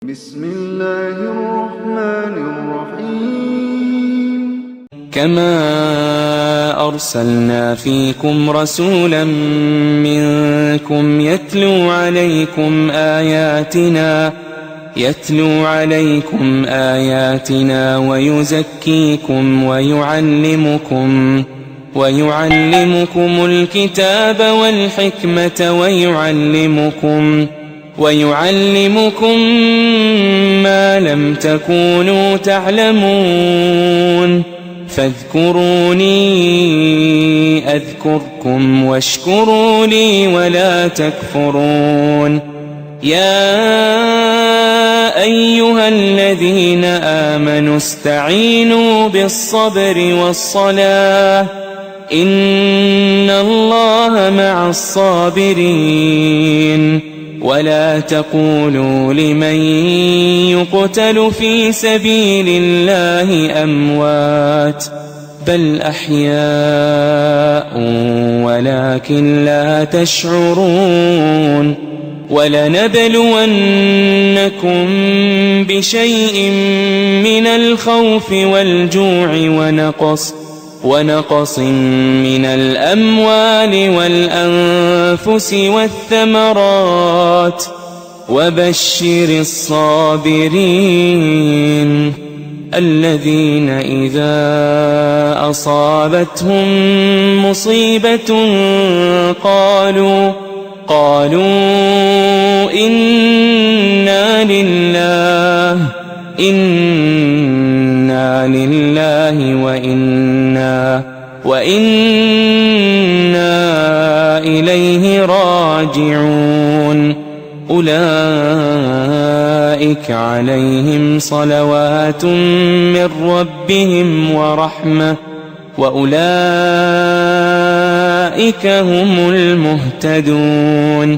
بسم الله الرحمن الرحيم كما أرسلنا فيكم رسولا منكم يتلو عليكم آياتنا ويزكيكم ويعلمكم الكتاب والحكمة ويعلمكم ما لم تكونوا تعلمون فاذكروني أذكركم واشكروا لي ولا تكفرون يا أيها الذين آمنوا استعينوا بالصبر والصلاة إن الله مع الصابرين ولا تقولوا لمن يقتل في سبيل الله أموات بل أحياء ولكن لا تشعرون ولنبلونكم بشيء من الخوف والجوع ونقص من الأموال والأنفس والثمرات وبشر الصابرين الذين إذا أصابتهم مصيبة قالوا إنا لله وإنا إليه راجعون أولئك عليهم صلوات من ربهم ورحمة وأولئك هم المهتدون